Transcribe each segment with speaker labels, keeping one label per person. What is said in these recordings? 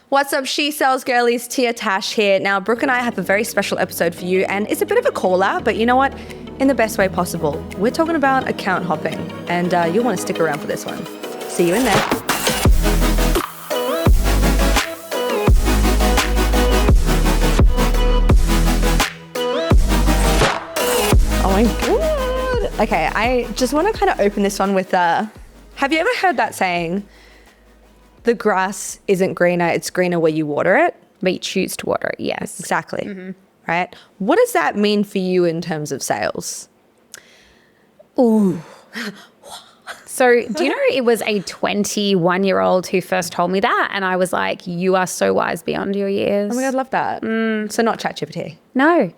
Speaker 1: What's up, She Sells Girlies? Tia Tash here. Now, Brooke and I have a very special episode for you, and it's a bit of a call out, but you know what? In the best way possible. We're talking about account hopping, and you'll want to stick around for this one. See you in there. Oh my God. Okay, I just want to kind of open this one with, have you ever heard that saying, the grass isn't greener, it's greener where you water it?
Speaker 2: But you choose to water it, yes.
Speaker 1: Exactly. Mm-hmm. Right? What does that mean for you in terms of sales?
Speaker 2: Ooh. So do you know it was a 21-year-old who first told me that, and I was like, you are so wise beyond your years.
Speaker 1: Oh my God, love that. So not ChatGPT.
Speaker 2: No.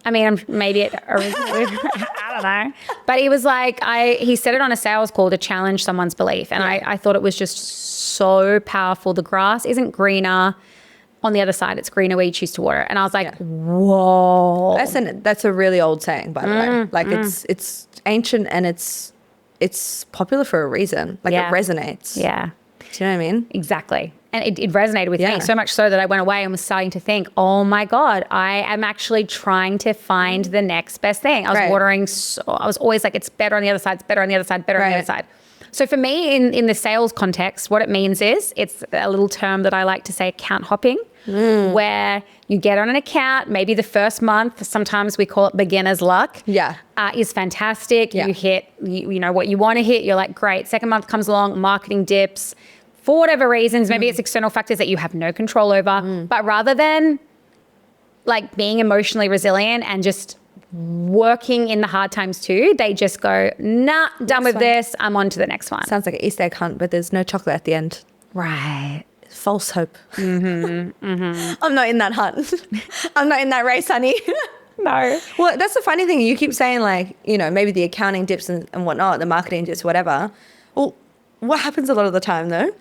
Speaker 2: I mean, maybe it originally, I don't know. But he was like, he said it on a sales call to challenge someone's belief. And I thought it was just so powerful. The grass isn't greener on the other side. It's greener where you choose to water. And I was like, whoa.
Speaker 1: That's a really old saying, by the way. Like it's ancient and it's popular for a reason. Like it resonates.
Speaker 2: Yeah.
Speaker 1: Do you know what I mean?
Speaker 2: Exactly. And it resonated with me so much so that I went away and was starting to think, oh my God, I am actually trying to find the next best thing. I was watering, I was always like, it's better on the other side, it's better on the other side, better on the other side. So for me, in the sales context, what it means is, it's a little term that I like to say, account hopping, where you get on an account, maybe the first month, sometimes we call it beginner's luck, is fantastic. You hit, you know what you want to hit. You're like, great. Second month comes along, marketing dips. For whatever reasons, maybe it's external factors that you have no control over. But rather than like being emotionally resilient and just working in the hard times too, they just go, nah, done with this. I'm on to the next one.
Speaker 1: Sounds like an Easter egg hunt, but there's no chocolate at the end.
Speaker 2: Right.
Speaker 1: False hope. I'm not in that hunt. I'm not in that race, honey.
Speaker 2: No.
Speaker 1: Well, that's the funny thing. You keep saying like, you know, maybe the accounting dips and whatnot, the marketing dips, whatever. Well, what happens a lot of the time though?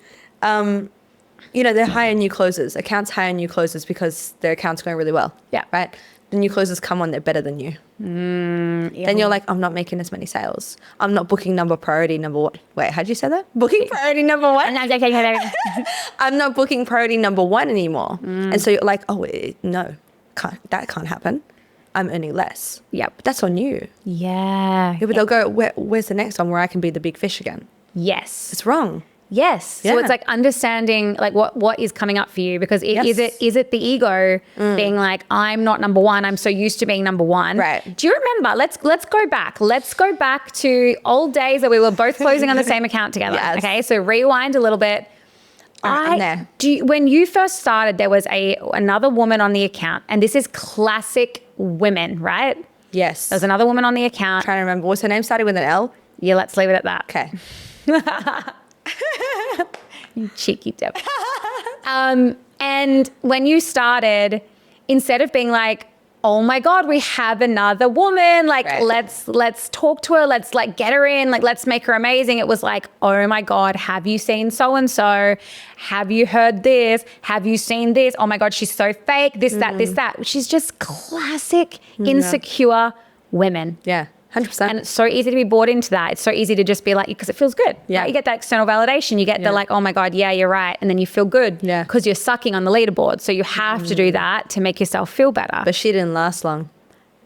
Speaker 1: You know, they hire new closers. Accounts hire new closers because their account's going really well. Yeah. Right? The new closers come on, they're better than you. Then you're like, I'm not making as many sales. I'm not booking priority number one. Wait, how'd you say that? Booking priority number one? I'm not booking priority number one anymore. And so you're like, oh, no, that can't happen. I'm earning less.
Speaker 2: Yep.
Speaker 1: But that's on you.
Speaker 2: Yeah.
Speaker 1: But they'll go, where's the next one where I can be the big fish again?
Speaker 2: Yes.
Speaker 1: It's wrong.
Speaker 2: Yes. Yeah. So it's like understanding like what is coming up for you, because is it the ego being like, I'm not number one. I'm so used to being number one. Right. Do you remember? Let's go back. Let's go back to old days that we were both closing on the same account together. Yes. Okay. So rewind a little bit.
Speaker 1: I'm there.
Speaker 2: When you first started, there was another woman on the account, and this is classic women, right?
Speaker 1: Yes.
Speaker 2: There's another woman on the account.
Speaker 1: I'm trying to remember. What's her name? Starting with an L?
Speaker 2: Yeah, let's leave it at that.
Speaker 1: Okay.
Speaker 2: You cheeky devil. And when you started, instead of being like, oh my God, we have another woman, like let's talk to her, let's like get her in, like let's make her amazing. It was like, oh my God, have you seen so-and-so? Have you heard this? Have you seen this? Oh my God, she's so fake, this, that, which is just classic insecure women.
Speaker 1: Yeah. 100%.
Speaker 2: And it's so easy to be bought into that. It's so easy to just be like, because it feels good. Yeah. Right? You get that external validation. You get the like, oh my God, yeah, you're right. And then you feel good because you're sucking on the leaderboard. So you have to do that to make yourself feel better.
Speaker 1: But she didn't last long.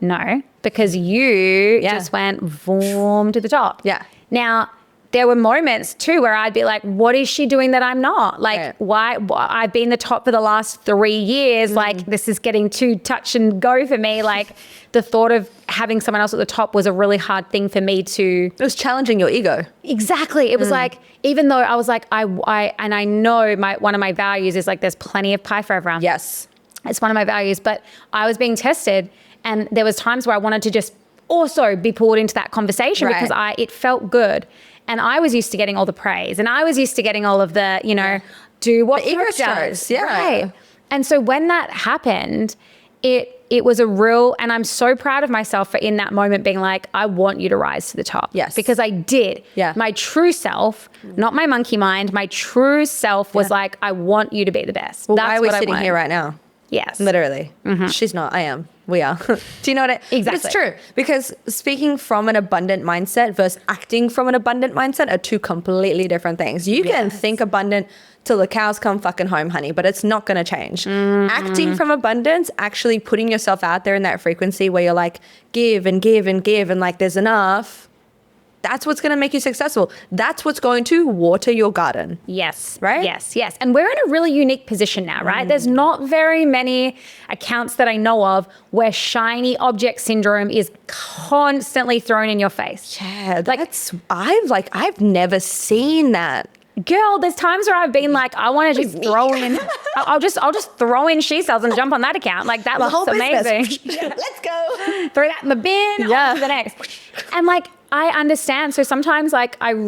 Speaker 2: No, because you just went boom to the top.
Speaker 1: Yeah.
Speaker 2: Now, there were moments too where I'd be like, what is she doing that I'm not? Like, why? I've been the top for the last 3 years. Like, this is getting too touch and go for me. Like, the thought of having someone else at the top was a really hard thing for me to...
Speaker 1: It was challenging your ego.
Speaker 2: Exactly. It was like, even though I was like, I know one of my values is like, there's plenty of pie for everyone.
Speaker 1: Yes.
Speaker 2: It's one of my values, but I was being tested, and there was times where I wanted to just also be pulled into that conversation because it felt good. And I was used to getting all the praise, and I was used to getting all of the, you know, do what
Speaker 1: the ego does. Yeah.
Speaker 2: Right. And so when that happened, it was a real, and I'm so proud of myself for in that moment being like, I want you to rise to the top.
Speaker 1: Yes.
Speaker 2: Because I did. Yeah. My true self, not my monkey mind, my true self was like, I want you to be the best.
Speaker 1: Well, why are we sitting here right now?
Speaker 2: Yes.
Speaker 1: Literally. She's not. I am. We are. Do you know what
Speaker 2: Exactly.
Speaker 1: But it's true. Because speaking from an abundant mindset versus acting from an abundant mindset are two completely different things. You can think abundant till the cows come fucking home, honey, but it's not going to change. Acting from abundance, actually putting yourself out there in that frequency where you're like, give and give and give and like there's enough. That's what's going to make you successful. That's what's going to water your garden.
Speaker 2: Yes.
Speaker 1: Right?
Speaker 2: Yes. And we're in a really unique position now, right? There's not very many accounts that I know of where shiny object syndrome is constantly thrown in your face.
Speaker 1: Yeah, I've never seen that.
Speaker 2: Girl, there's times where I've been like, I want to just throw in, I'll just throw in she cells and jump on that account. Like that looks amazing.
Speaker 1: Let's go.
Speaker 2: Throw that in the bin. On to the next. And like, I understand. So sometimes like and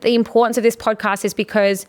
Speaker 2: the importance of this podcast is because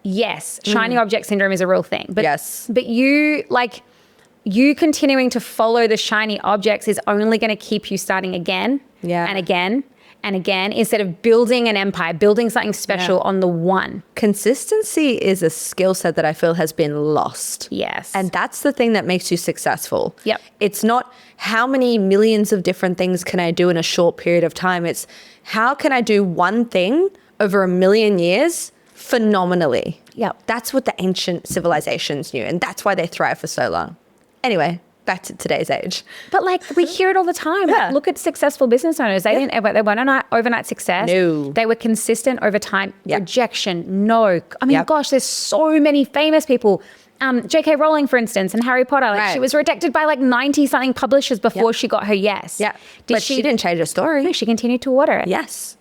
Speaker 2: yes, shiny object syndrome is a real thing. But but you continuing to follow the shiny objects is only going to keep you starting again and again and again, instead of building an empire, building something special on the one.
Speaker 1: Consistency is a skill set that I feel has been lost.
Speaker 2: Yes.
Speaker 1: And that's the thing that makes you successful.
Speaker 2: Yep.
Speaker 1: It's not how many millions of different things can I do in a short period of time. It's how can I do one thing over a million years phenomenally.
Speaker 2: Yep.
Speaker 1: That's what the ancient civilizations knew. And that's why they thrived for so long. Anyway, back to today's age.
Speaker 2: But like we hear it all the time. Like, look at successful business owners. They weren't overnight success.
Speaker 1: No.
Speaker 2: They were consistent over time. Rejection, no. I mean, gosh, there's so many famous people. J.K. Rowling, for instance, and Harry Potter. Like she was rejected by like 90-something publishers before she got her yes.
Speaker 1: Yeah. But she didn't change her story.
Speaker 2: No, she continued to water it.
Speaker 1: Yes.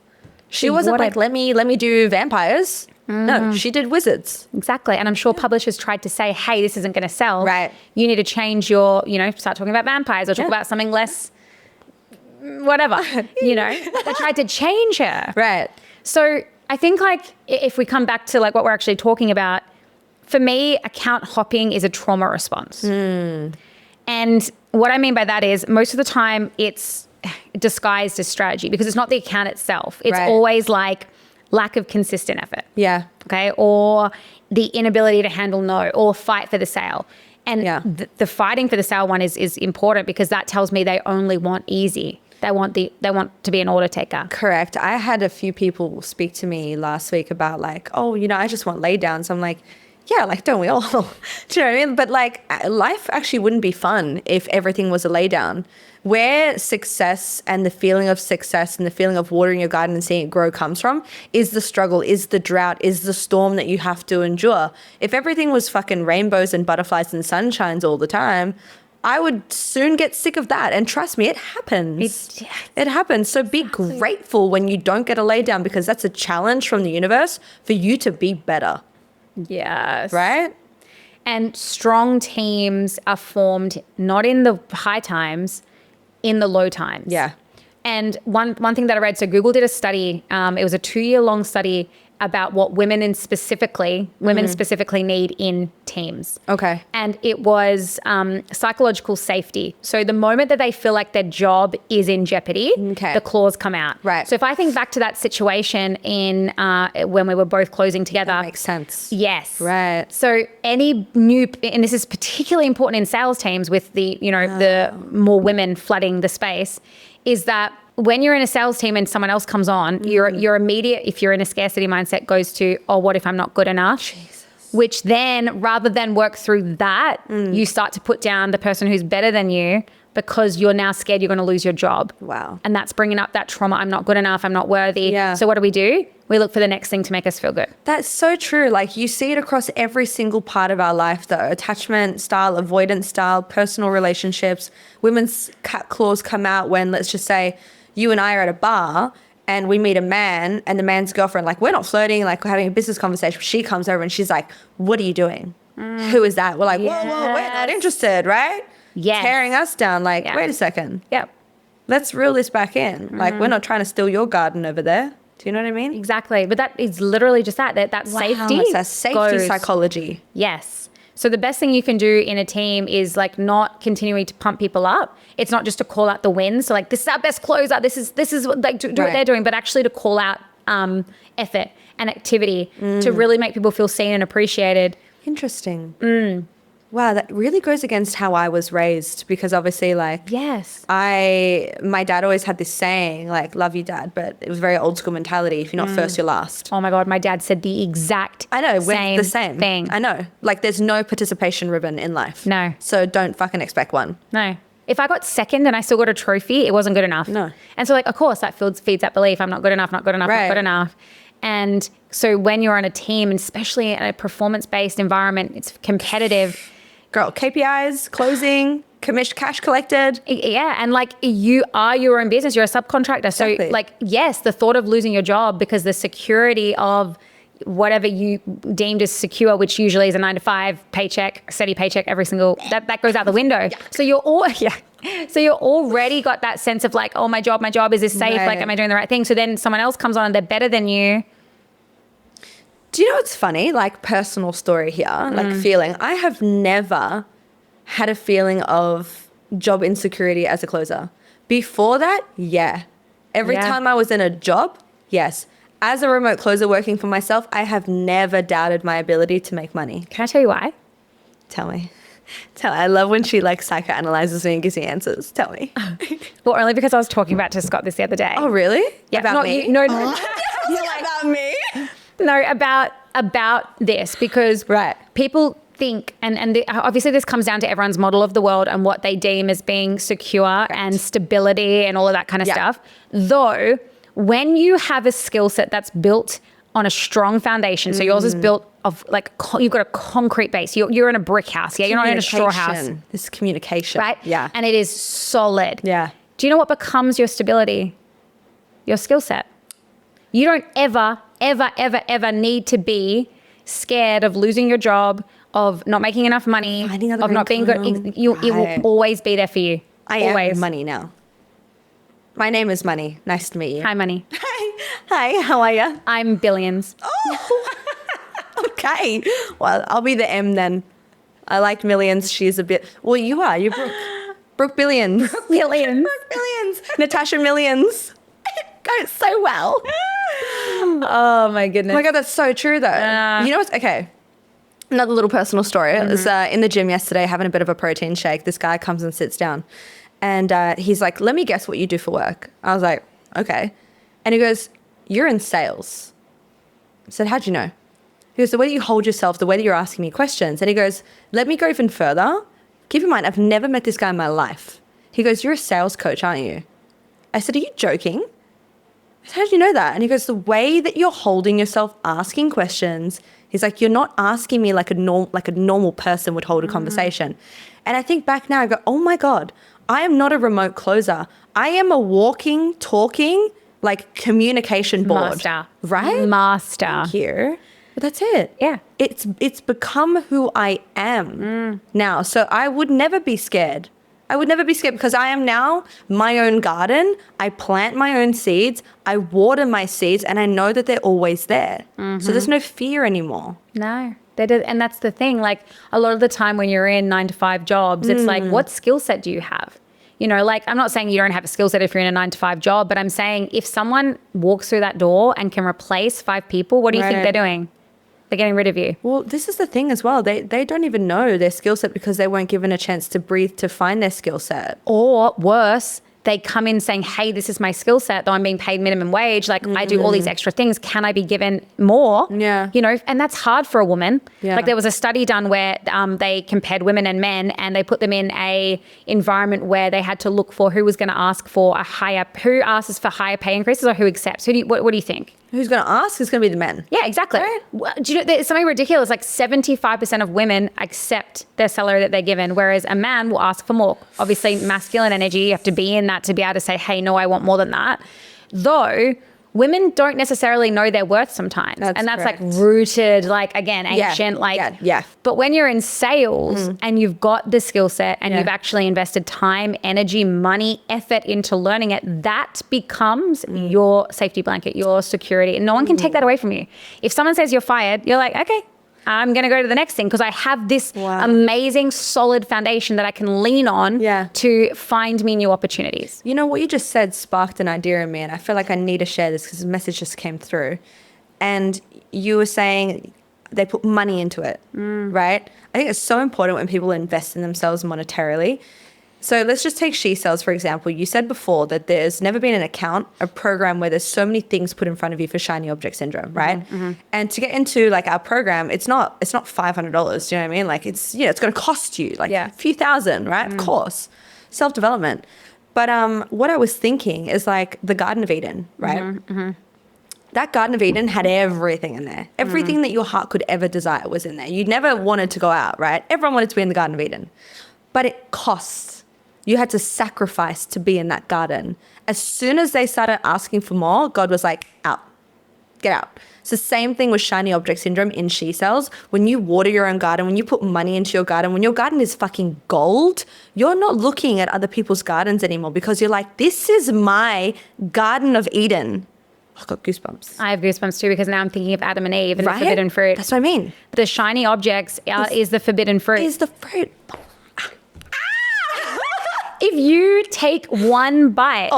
Speaker 1: She wasn't like, let me do vampires. No, she did wizards.
Speaker 2: Exactly. And I'm sure publishers tried to say, hey, this isn't going to sell.
Speaker 1: Right.
Speaker 2: You need to change your, start talking about vampires or talk about something less, whatever, They tried to change her.
Speaker 1: Right.
Speaker 2: So I think like if we come back to like what we're actually talking about, for me, account hopping is a trauma response. And what I mean by that is most of the time it's disguised as strategy because it's not the account itself. It's always like lack of consistent effort.
Speaker 1: Yeah.
Speaker 2: Okay. Or the inability to handle no or fight for the sale. And the fighting for the sale one is important because that tells me they only want easy. They want to be an order taker.
Speaker 1: Correct. I had a few people speak to me last week about like, oh, I just want lay downs. I'm like, yeah, like don't we all? Do you know what I mean? But like life actually wouldn't be fun if everything was a lay down. Where success and the feeling of success and the feeling of watering your garden and seeing it grow comes from is the struggle, is the drought, is the storm that you have to endure. If everything was fucking rainbows and butterflies and sunshines all the time, I would soon get sick of that. And trust me, it happens. It happens. So be grateful when you don't get a lay down because that's a challenge from the universe for you to be better.
Speaker 2: Yes.
Speaker 1: Right?
Speaker 2: And strong teams are formed not in the high times, in the low times.
Speaker 1: Yeah.
Speaker 2: And one thing that I read, so Google did a study, it was a 2-year-long study about what women specifically need in teams.
Speaker 1: Okay.
Speaker 2: And it was psychological safety. So the moment that they feel like their job is in jeopardy, the claws come out.
Speaker 1: Right.
Speaker 2: So if I think back to that situation in when we were both closing together.
Speaker 1: That makes sense.
Speaker 2: Yes.
Speaker 1: Right.
Speaker 2: So any new, and this is particularly important in sales teams with the, the more women flooding the space, is that when you're in a sales team and someone else comes on, your immediate, if you're in a scarcity mindset, goes to, oh, what if I'm not good enough?
Speaker 1: Jesus.
Speaker 2: Which then, rather than work through that, you start to put down the person who's better than you because you're now scared you're going to lose your job.
Speaker 1: Wow.
Speaker 2: And that's bringing up that trauma. I'm not good enough. I'm not worthy.
Speaker 1: Yeah.
Speaker 2: So what do? We look for the next thing to make us feel good.
Speaker 1: That's so true. Like you see it across every single part of our life, the attachment style, avoidance style, personal relationships. Women's claws come out when, let's just say, you and I are at a bar and we meet a man and the man's girlfriend, like we're not flirting, like we're having a business conversation. She comes over and she's like, what are you doing? Who is that? We're like, whoa, we're not interested, right?
Speaker 2: Yes.
Speaker 1: Tearing us down. Like, wait a second.
Speaker 2: Yep.
Speaker 1: Let's reel this back in. Like we're not trying to steal your garden over there. Do you know what I mean?
Speaker 2: Exactly. But that is literally just that safety.
Speaker 1: It's that safety psychology.
Speaker 2: Yes. So the best thing you can do in a team is like not continuing to pump people up. It's not just to call out the wins. So like, this is our best closer. This is what like do what they're doing, but actually to call out effort and activity to really make people feel seen and appreciated.
Speaker 1: Interesting. wow, that really goes against how I was raised, because obviously, like,
Speaker 2: Yes.
Speaker 1: my dad always had this saying, like, love you, dad, but it was very old school mentality. If you're not first, you're last.
Speaker 2: Oh my God, my dad said the exact
Speaker 1: I know, we're
Speaker 2: same
Speaker 1: the same
Speaker 2: thing.
Speaker 1: I know. Like, there's no participation ribbon in life.
Speaker 2: No.
Speaker 1: So don't fucking expect one.
Speaker 2: No. If I got second and I still got a trophy, it wasn't good enough.
Speaker 1: No.
Speaker 2: And so, like, of course, that feeds that belief. I'm not good enough, not good enough,
Speaker 1: Right.
Speaker 2: not good enough. And so when you're on a team, and especially in a performance-based environment, it's competitive.
Speaker 1: Girl, KPIs, closing, cash collected.
Speaker 2: Yeah. And like, you are your own business. You're a subcontractor.
Speaker 1: Exactly.
Speaker 2: So like, yes, the thought of losing your job because the security of whatever you deemed as secure, which usually is a 9-to-5 paycheck, steady paycheck every single, that goes out the window. So you're already got that sense of like, oh, my job, is this safe?
Speaker 1: Right.
Speaker 2: Like, am I doing the right thing? So then someone else comes on and they're better than you.
Speaker 1: Do you know what's funny? Like, personal story here, like feeling. I have never had a feeling of job insecurity as a closer. Before that, yeah. Every time I was in a job, yes. As a remote closer working for myself, I have never doubted my ability to make money.
Speaker 2: Can I tell you why?
Speaker 1: Tell me. I love when she like psychoanalyzes me and gives me answers. Tell me.
Speaker 2: Well, only because I was talking about to Scott this the other day.
Speaker 1: Oh, really?
Speaker 2: Yeah,
Speaker 1: About
Speaker 2: not
Speaker 1: me?
Speaker 2: you. No,
Speaker 1: You're like, about me?
Speaker 2: no, about this, because
Speaker 1: Right.
Speaker 2: people think, and obviously this comes down to everyone's model of the world and what they deem as being secure and stability and all of that kind of stuff. Though, when you have a skill set that's built on a strong foundation, so yours is built of like, you've got a concrete base. You're in a brick house, yeah? You're not in a straw house.
Speaker 1: This communication.
Speaker 2: Right?
Speaker 1: Yeah.
Speaker 2: And it is solid.
Speaker 1: Yeah.
Speaker 2: Do you know what becomes your stability? Your skill set. You don't ever need to be scared of losing your job, of not making enough money,
Speaker 1: Finding other
Speaker 2: of not being good.
Speaker 1: income.
Speaker 2: It will
Speaker 1: Right.
Speaker 2: always be there for you.
Speaker 1: I
Speaker 2: always.
Speaker 1: am Money now. My name is Money. Nice to meet you.
Speaker 2: Hi, Money.
Speaker 1: Hi, how are you?
Speaker 2: I'm Billions.
Speaker 1: Oh, okay. Well, I'll be the M then. I like Millions. She's a bit. Well, you are. You're Brooke. Brooke Billions.
Speaker 2: Billions.
Speaker 1: Brooke Billions. Natasha Millions. It goes so well.
Speaker 2: Oh my goodness.
Speaker 1: Oh my God, that's so true though. You know what's okay? Another little personal story. I was in the gym yesterday having a bit of a protein shake. This guy comes and sits down and he's like, let me guess what you do for work. I was like, okay. And he goes, you're in sales. I said, how'd you know? He goes, the way that you hold yourself, the way that you're asking me questions. And he goes, let me go even further. Keep in mind, I've never met this guy in my life. He goes, you're a sales coach, aren't you? I said, are you joking? I said, how did you know that? And he goes, the way that you're holding yourself, asking questions, he's like, you're not asking me like a normal person would hold a conversation. And I think back now, I go, oh my God, I am not a remote closer. I am a walking, talking, like communication board.
Speaker 2: Master.
Speaker 1: Right?
Speaker 2: Master.
Speaker 1: Here. But that's it.
Speaker 2: Yeah.
Speaker 1: It's become who I am now. So I would never be scared. I would never be scared because I am now my own garden. I plant my own seeds. I water my seeds and I know that they're always there. So there's no fear anymore.
Speaker 2: No. And that's the thing. Like a lot of the time when you're in 9-to-5 jobs, it's like, what skill set do you have? You know, like I'm not saying you don't have a skill set if you're in a 9-to-5 job, but I'm saying if someone walks through that door and can replace 5 people, what do you think they're doing? They're getting rid of you.
Speaker 1: Well, this is the thing as well. They don't even know their skill set because they weren't given a chance to breathe to find their skill set.
Speaker 2: Or worse, they come in saying, hey, this is my skill set, though I'm being paid minimum wage. Like I do all these extra things. Can I be given more?
Speaker 1: Yeah.
Speaker 2: You know, and that's hard for a woman.
Speaker 1: Yeah.
Speaker 2: Like there was a study done where they compared women and men and they put them in a environment where they had to look for who was going to ask for who asks for higher pay increases or who accepts. What do you think?
Speaker 1: Who's going to ask? It's going to be the men.
Speaker 2: Yeah, exactly.
Speaker 1: Right.
Speaker 2: Do you know, there's something ridiculous, like 75% of women accept their salary that they're given, whereas a man will ask for more. Obviously, masculine energy, you have to be in that to be able to say, hey, no, I want more than that. Though women don't necessarily know their worth sometimes. That's
Speaker 1: correct.
Speaker 2: like rooted, like again, ancient,
Speaker 1: Yeah.
Speaker 2: But when you're in sales and you've got the skill set and you've actually invested time, energy, money, effort into learning it, that becomes your safety blanket, your security. And no one can take that away from you. If someone says you're fired, you're like, okay, I'm going to go to the next thing because I have this amazing solid foundation that I can lean on to find me new opportunities.
Speaker 1: You know, what you just said sparked an idea in me and I feel like I need to share this because the message just came through. And you were saying they put money into it, right? I think it's so important when people invest in themselves monetarily. So let's just take She Sells, for example. You said before that there's never been an account, a program where there's so many things put in front of you for shiny object syndrome, right? And to get into like our program, it's not $500. Do you know what I mean? Like it's going to cost you like a few thousand, right? Of course, self-development. But what I was thinking is like the Garden of Eden, right? That Garden of Eden had everything in there. Everything that your heart could ever desire was in there. You never wanted to go out, right? Everyone wanted to be in the Garden of Eden. But it costs. You had to sacrifice to be in that garden. As soon as they started asking for more, God was like, out, get out. It's the same thing with shiny object syndrome in She Sells. When you water your own garden, when you put money into your garden, when your garden is fucking gold, you're not looking at other people's gardens anymore because you're like, this is my Garden of Eden. I've got goosebumps.
Speaker 2: I have goosebumps too because now I'm thinking of Adam and Eve and the forbidden fruit.
Speaker 1: That's what I mean.
Speaker 2: The shiny objects is the forbidden fruit.
Speaker 1: Is the fruit.
Speaker 2: If you take one bite,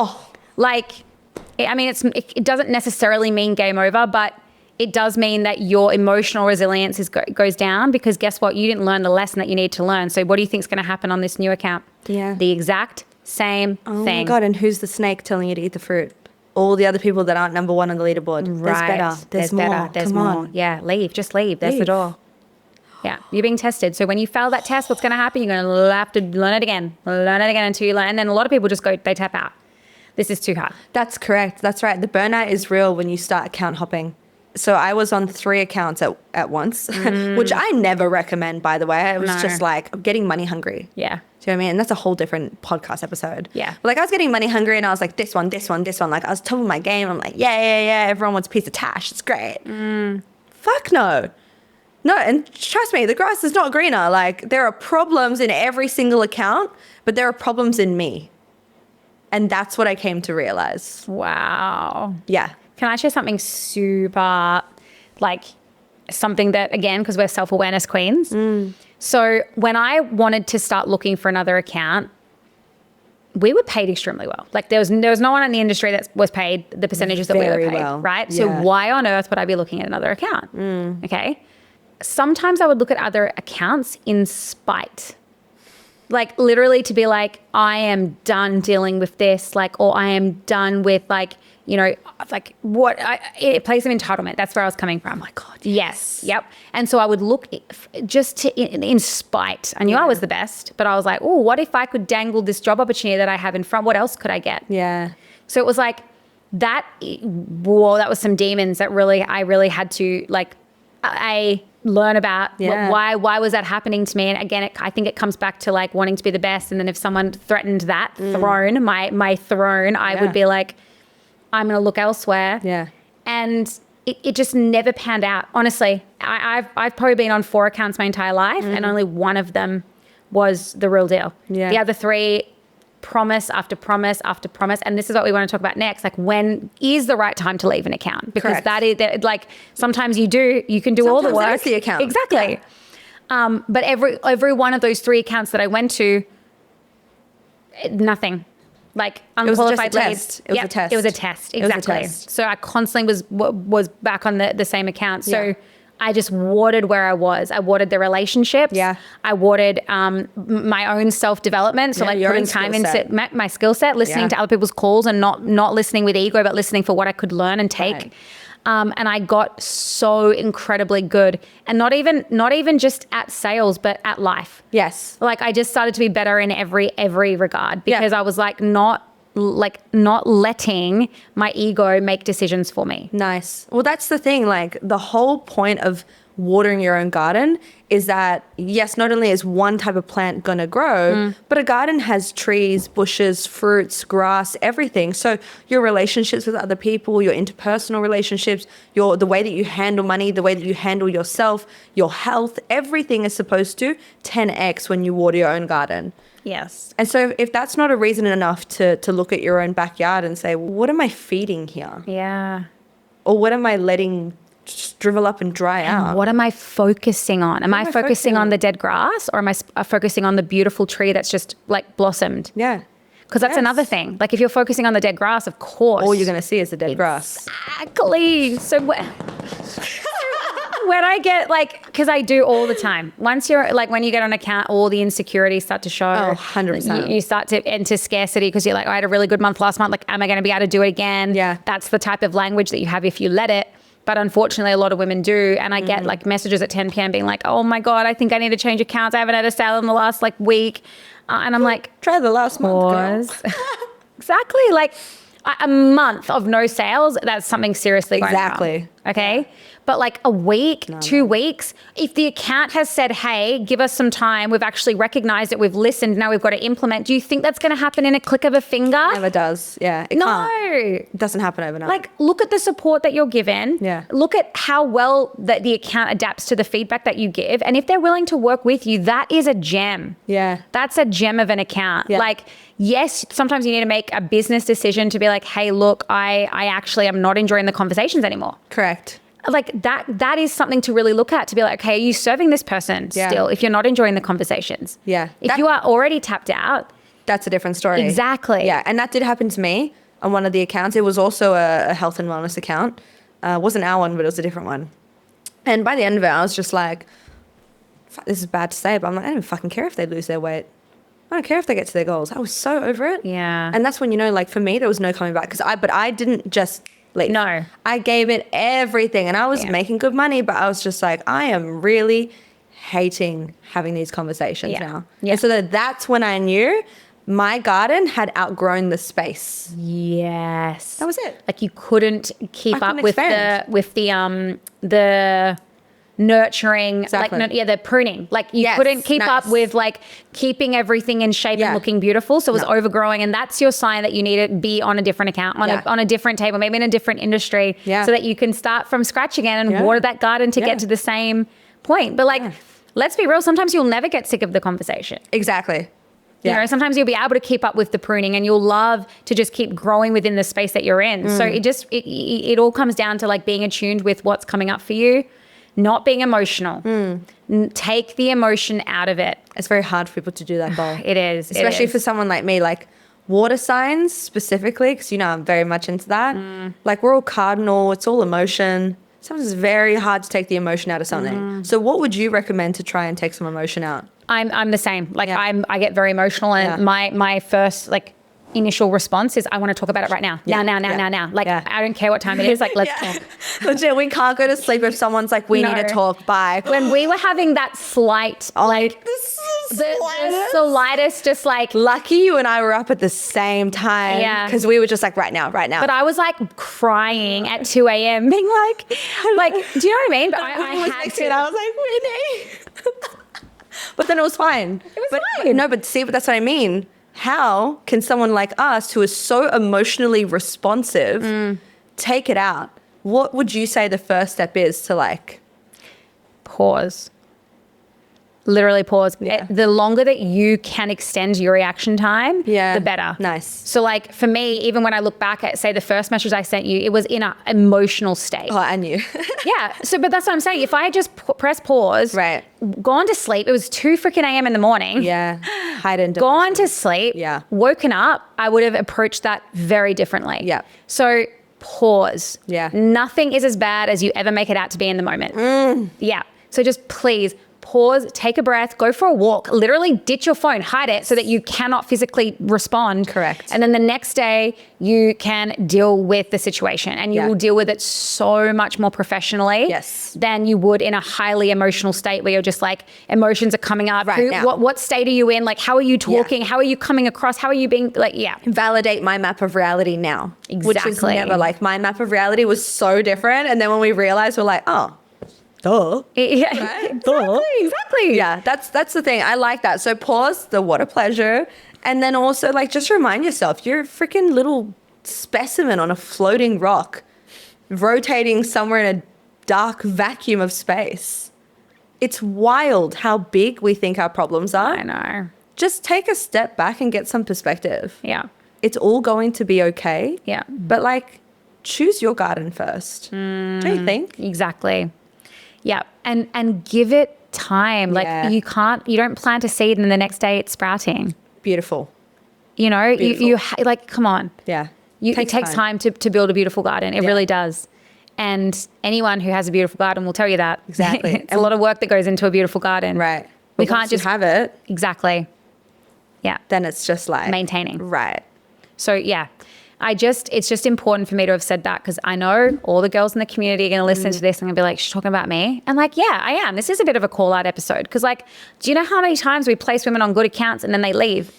Speaker 2: it doesn't necessarily mean game over, but it does mean that your emotional resilience goes down because guess what? You didn't learn the lesson that you need to learn. So what do you think is going to happen on this new account?
Speaker 1: Yeah.
Speaker 2: The exact same thing.
Speaker 1: Oh my God, and who's the snake telling you to eat the fruit? All the other people that aren't number one on the leaderboard.
Speaker 2: Right.
Speaker 1: There's more.
Speaker 2: There's
Speaker 1: Come
Speaker 2: more.
Speaker 1: on.
Speaker 2: Yeah, leave. Just leave. There's the door. Yeah, you're being tested. So when you fail that test, what's going to happen? You're going to have to learn it again until you learn. And then a lot of people just they tap out. This is too hard.
Speaker 1: That's correct. That's right. The burnout is real when you start account hopping. So I was on 3 accounts at once, which I never recommend, by the way. I was just like, I'm getting money hungry.
Speaker 2: Yeah.
Speaker 1: Do you know what I mean? And that's a whole different podcast episode.
Speaker 2: Yeah.
Speaker 1: But like I was getting money hungry and I was like, this one. Like I was top of my game. I'm like, yeah. Everyone wants a piece of Tash. It's great. Fuck no. No, and trust me, the grass is not greener. Like there are problems in every single account, but there are problems in me. And that's what I came to realize.
Speaker 2: Wow.
Speaker 1: Yeah.
Speaker 2: Can I share something super, something that, again, because we're self-awareness queens. So when I wanted to start looking for another account, we were paid extremely well. Like there was no one in the industry that was paid the percentages that we were paid,
Speaker 1: well.
Speaker 2: right?
Speaker 1: Yeah.
Speaker 2: So why on earth would I be looking at another account? Okay. Sometimes I would look at other accounts in spite. Like literally to be like, I am done dealing with this, or I am done with it plays some entitlement. That's where I was coming from.
Speaker 1: Oh my God.
Speaker 2: Yes. Yep. And so I would look just in spite. I knew I was the best, but I was like, oh, what if I could dangle this job opportunity that I have in front? What else could I get?
Speaker 1: Yeah.
Speaker 2: So it was like that. Whoa, that was some demons that I really had to learn about why was that happening to me. And again, I think it comes back to wanting to be the best. And then if someone threatened that throne, my throne, I would be like, I'm going to look elsewhere.
Speaker 1: Yeah.
Speaker 2: And it just never panned out. Honestly, I've probably been on 4 accounts my entire life and only one of them was the real deal.
Speaker 1: Yeah.
Speaker 2: The other 3, promise after promise after promise. And this is what we want to talk about next. When is the right time to leave an account? Because sometimes you can do all the work.
Speaker 1: Sometimes it is the account.
Speaker 2: Exactly. Yeah. But every one of those 3 accounts that I went to, nothing. Unqualified leads.
Speaker 1: It was a test.
Speaker 2: It was a test. Exactly. So I constantly was back on the same account. So I just watered where I was. I watered the relationships.
Speaker 1: Yeah.
Speaker 2: I watered my own self-development. So putting time into my skill set, listening to other people's calls and not listening with ego, but listening for what I could learn and take. Right. And I got so incredibly good, and not even just at sales, but at life.
Speaker 1: Yes.
Speaker 2: I just started to be better in every regard because I was not letting my ego make decisions for me.
Speaker 1: Nice. Well, that's the thing. The whole point of watering your own garden is that, yes, not only is one type of plant going to grow, but a garden has trees, bushes, fruits, grass, everything. So your relationships with other people, your interpersonal relationships, the way that you handle money, the way that you handle yourself, your health, everything is supposed to 10x when you water your own garden.
Speaker 2: Yes.
Speaker 1: And so if that's not a reason enough to look at your own backyard and say, what am I feeding here?
Speaker 2: Yeah.
Speaker 1: Or what am I letting shrivel up and dry out?
Speaker 2: What am I focusing on? Am I focusing on the dead grass, or am I focusing on the beautiful tree that's just blossomed?
Speaker 1: Yeah.
Speaker 2: Because that's another thing. If you're focusing on the dead grass, of course.
Speaker 1: All you're going to see is the dead grass.
Speaker 2: Exactly. So when I get like, because I do all the time. Once you're like, when you get on account, all the insecurities start to show.
Speaker 1: Oh, 100%.
Speaker 2: You start to enter scarcity because you're like, I had a really good month last month. Like, am I going to be able to do it again?
Speaker 1: Yeah.
Speaker 2: That's the type of language that you have if you let it. But unfortunately, a lot of women do. And I get like messages at 10 p.m. being like, oh my God, I think I need to change accounts. I haven't had a sale in the last like week. And I'm like,
Speaker 1: try the last month, girl.
Speaker 2: Exactly. Like a month of no sales, that's something seriously going wrong. Okay. Yeah. But like a week, 2 weeks, if the account has said, hey, give us some time, we've actually recognized it, we've listened, now we've got to implement. Do you think that's going to happen in a click of a finger?
Speaker 1: Never does. Yeah. It can't. It doesn't happen overnight.
Speaker 2: Like, look at the support that you're given.
Speaker 1: Yeah.
Speaker 2: Look at how well that the account adapts to the feedback that you give. And if they're willing to work with you, that is a gem.
Speaker 1: Yeah.
Speaker 2: That's a gem of an account.
Speaker 1: Yeah.
Speaker 2: Like, yes, sometimes you need to make a business decision to be like, hey, look, I actually am not enjoying the conversations anymore.
Speaker 1: Correct.
Speaker 2: Like that is something to really look at, to be like, okay, are you serving this person still if you're not enjoying the conversations?
Speaker 1: Yeah.
Speaker 2: If you are already tapped out.
Speaker 1: That's a different story.
Speaker 2: Exactly.
Speaker 1: Yeah. And that did happen to me on one of the accounts. It was also a health and wellness account. It wasn't our one, but it was a different one. And by the end of it, I was just like, this is bad to say, but I'm like, I don't even fucking care if they lose their weight. I don't care if they get to their goals. I was so over it.
Speaker 2: Yeah.
Speaker 1: And that's when, you know, like for me, there was no coming back but I didn't just leave.
Speaker 2: No.
Speaker 1: I gave it everything and I was making good money, but I was just like, I am really hating having these conversations now.
Speaker 2: Yeah.
Speaker 1: And so that's when I knew my garden had outgrown the space.
Speaker 2: Yes.
Speaker 1: That was it.
Speaker 2: Like you couldn't keep up with
Speaker 1: expand.
Speaker 2: the nurturing,
Speaker 1: Exactly.
Speaker 2: like the pruning. Like you couldn't keep up with like keeping everything in shape and looking beautiful. So it was overgrowing, and that's your sign that you need to be on a different account, on a different table, maybe in a different industry, so that you can start from scratch again and water that garden to get to the same point. But like, let's be real. Sometimes you'll never get sick of the conversation.
Speaker 1: Exactly.
Speaker 2: You know, sometimes you'll be able to keep up with the pruning and you'll love to just keep growing within the space that you're in. So it all comes down to like being attuned with what's coming up for you. Not being emotional. Take the emotion out of it.
Speaker 1: It's very hard for people to do that, Bowl.
Speaker 2: It is.
Speaker 1: Especially for someone like me, like water signs specifically, because, you know, I'm very much into that. Like we're all cardinal. It's all emotion. Sometimes it's very hard to take the emotion out of something. So what would you recommend to try and take some emotion out?
Speaker 2: I'm the same. Like I get very emotional, and my first like initial response is I want to talk about it right now. Now. Like I don't care what time it is. Like let's talk.
Speaker 1: Legit, we can't go to sleep if someone's like, we need to talk. Bye.
Speaker 2: When we were having that slight, like the slightest, just like
Speaker 1: lucky you and I were up at the same time.
Speaker 2: Yeah.
Speaker 1: Because we were just like right now.
Speaker 2: But I was like crying at 2 a.m. being like, do you know what I mean? But I had to.
Speaker 1: I was like, Winnie. But then it was fine.
Speaker 2: It was fine.
Speaker 1: No, but see, but that's what I mean. How can someone like us who is so emotionally responsive take it out? What would you say the first step is to like
Speaker 2: pause? Literally pause. The longer that you can extend your reaction time, the better.
Speaker 1: Nice.
Speaker 2: So like for me, even when I look back at, say, the first message I sent you, it was in an emotional state.
Speaker 1: Oh, I knew.
Speaker 2: So, but that's what I'm saying. If I had just press pause, gone to sleep, it was 2 freaking a.m. in the morning. Gone to sleep, woken up, I would have approached that very differently. So pause. Nothing is as bad as you ever make it out to be in the moment. So just please pause, take a breath, go for a walk, literally ditch your phone, hide it so that you cannot physically respond.
Speaker 1: Correct.
Speaker 2: And then the next day you can deal with the situation, and you will deal with it so much more professionally than you would in a highly emotional state where you're just like, emotions are coming up. What state are you in? Like, how are you talking? How are you coming across? How are you being like,
Speaker 1: validate my map of reality now.
Speaker 2: Exactly.
Speaker 1: Which is never like, my map of reality was so different. And then when we realized, we're like, oh, duh. Exactly. Yeah, that's the thing. I like that. So pause, the what a pleasure. And then also like just remind yourself, you're a freaking little specimen on a floating rock, rotating somewhere in a dark vacuum of space. It's wild how big we think our problems are.
Speaker 2: I know.
Speaker 1: Just take a step back and get some perspective. It's all going to be okay. But like, choose your garden first. Don't you think?
Speaker 2: Exactly. And give it time. Like you don't plant a seed and the next day it's sprouting.
Speaker 1: Beautiful.
Speaker 2: You know, you like, come on.
Speaker 1: Yeah.
Speaker 2: It takes time to build a beautiful garden. It really does. And anyone who has a beautiful garden will tell you that.
Speaker 1: Exactly.
Speaker 2: It's a lot of work that goes into a beautiful garden.
Speaker 1: Right.
Speaker 2: We
Speaker 1: But
Speaker 2: can't
Speaker 1: once you
Speaker 2: just
Speaker 1: have it.
Speaker 2: Exactly. Yeah.
Speaker 1: Then it's just like
Speaker 2: Maintaining.
Speaker 1: Right.
Speaker 2: So yeah, it's just important for me to have said that, because I know all the girls in the community are going to listen to this and going to be like, she's talking about me. And like, yeah, I am. This is a bit of a call out episode, because like, do you know how many times we place women on good accounts and then they leave?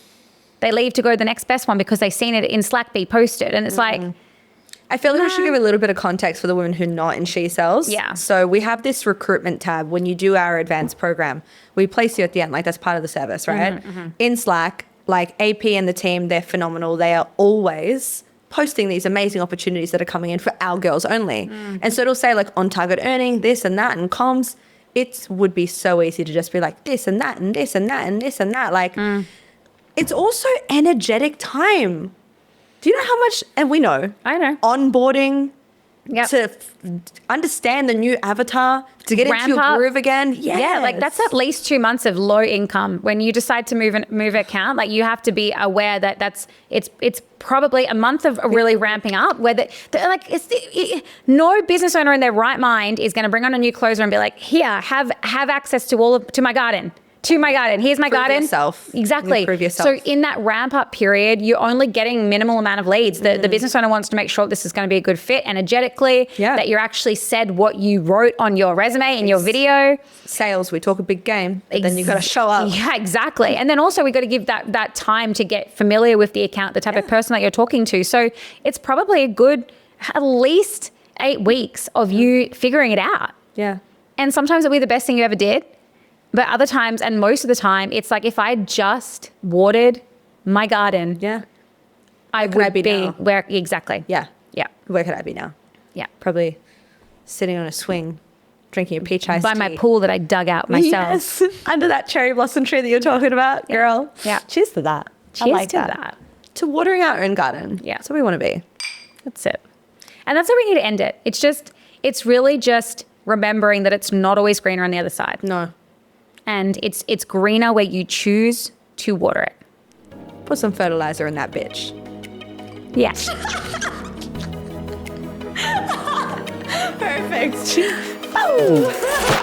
Speaker 2: They leave to go to the next best one because they've seen it in Slack be posted. And it's like,
Speaker 1: I feel like we should give a little bit of context for the women who are not in She Sells.
Speaker 2: Yeah.
Speaker 1: So we have this recruitment tab when you do our advanced program. We place you at the end, like that's part of the service, right? In Slack, like AP and the team, they're phenomenal. They are always posting these amazing opportunities that are coming in for our girls only. And so it'll say like on target earning, this and that, and comms. It would be so easy to just be like this and that and this and that and this and that. Like it's also energetic time. Do you know how much, and we know.
Speaker 2: I know.
Speaker 1: Onboarding
Speaker 2: Yep.
Speaker 1: to understand the new avatar, to get
Speaker 2: Ramp
Speaker 1: into your
Speaker 2: up.
Speaker 1: groove again.
Speaker 2: Yeah, like that's at least 2 months of low income. When you decide to move an account, like you have to be aware that it's probably a month of really ramping up. Where no business owner in their right mind is going to bring on a new closer and be like, here, have access to my garden. Here's my
Speaker 1: Prove
Speaker 2: garden.
Speaker 1: yourself.
Speaker 2: Exactly.
Speaker 1: Prove yourself.
Speaker 2: So in that ramp up period, you're only getting minimal amount of leads. The business owner wants to make sure this is going to be a good fit energetically, that you actually said what you wrote on your resume and your video.
Speaker 1: Sales, we talk a big game, but then you've got to show up.
Speaker 2: Yeah, exactly. And then also we got to give that time to get familiar with the account, the type of person that you're talking to. So it's probably a good at least 8 weeks of you figuring it out.
Speaker 1: Yeah.
Speaker 2: And sometimes it'll be the best thing you ever did. But other times, and most of the time, it's like if I just watered my garden, I would be
Speaker 1: now?
Speaker 2: where exactly.
Speaker 1: Yeah.
Speaker 2: Yeah.
Speaker 1: Where could I be now?
Speaker 2: Yeah.
Speaker 1: Probably sitting on a swing, drinking a peach iced
Speaker 2: By
Speaker 1: tea.
Speaker 2: my pool that I dug out myself.
Speaker 1: Yes. Under that cherry blossom tree that you're talking about, girl.
Speaker 2: Yeah.
Speaker 1: Cheers to that.
Speaker 2: Cheers
Speaker 1: I like
Speaker 2: to
Speaker 1: that.
Speaker 2: that.
Speaker 1: To watering our own garden.
Speaker 2: Yeah.
Speaker 1: That's what we want to be.
Speaker 2: That's it. And that's how we need to end it. It's really just remembering that it's not always greener on the other side.
Speaker 1: No.
Speaker 2: And it's greener where you choose to water it.
Speaker 1: Put some fertilizer in that bitch.
Speaker 2: Yeah.
Speaker 1: Perfect. Oh.